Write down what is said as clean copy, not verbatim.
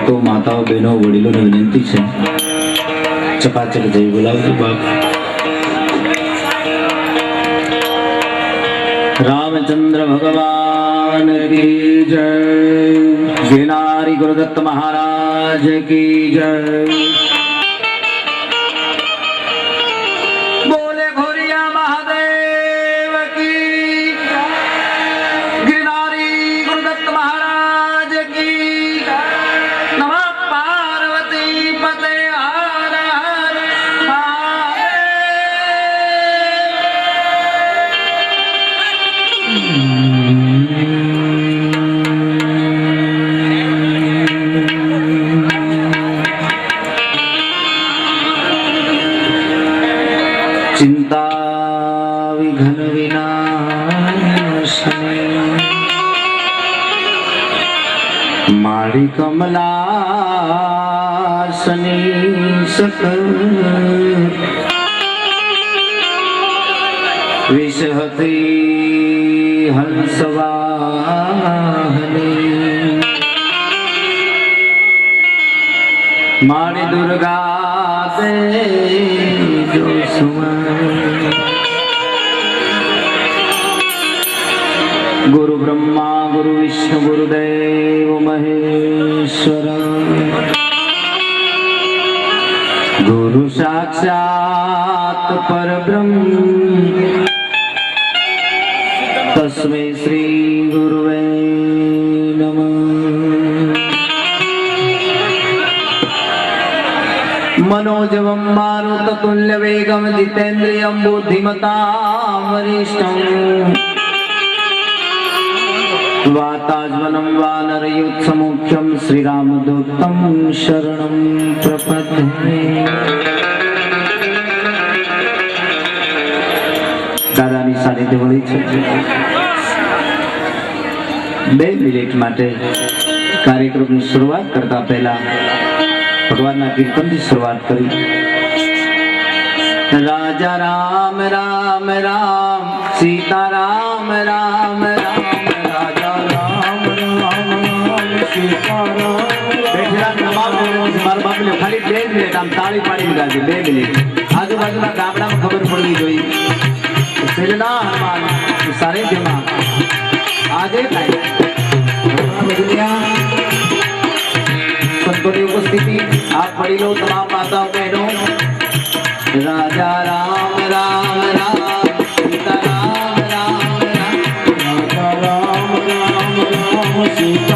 ભક્તો માતાઓ બહેનો વડીલોને વિનંતી છે ચપાચક જઈ બોલાવજો બાપ रामचंद्र भगवान की जय। गिरनारी गुरुदत्त महाराज की जय। बोले घोरिया महादेव की जय। गिरनारी गुरुदत्त महाराज की जय। नमः पार्वती पते हर हर चिंता विघन विनाशने मारी कमलासनी सकल विषहती हंसवाहनी मारी दुर्गा दे जो गुरु ब्रह्मा गुरु विष्णु गुरुदेव महेश्वर गुरु साक्षात परब्रह्म तस्मै श्री गुरुवे नमः। मनोजवं मारुततुल्यवेगं जितेन्द्रियं बुद्धिमतां वरिष्ठं वाताज्वलं वानरयुत्समुख्यं श्रीरामदूतं शरणं प्रपद्ये। दादानी सानिध्य મળી છે 2 મિનિટ માટે કાર્યક્રમની શરૂઆત કરતા પહેલા ભગવાનના કીર્તનથી શરૂઆત કરી। રાજા રામ રામ રામ સીતા રામ રામ રામ રાજા રામ રામ રામ સીતા રામ। બેઠેલા તમામ મારા બાપને ખાલી 2 મિનિટ આમ તાળી પાડીને ગાજે 2 મિનિટ। આજુબાજુના ગામડામાં ખબર પડવી જોઈએ સેલના હનુમાન સાનિધ્યમાં આજે થાય संतों की उपस्थिति आप बड़ी लो तमाम माताओं बहनों। राजा राम राम राम सीता राम राम राम राजा राम राम राम सीता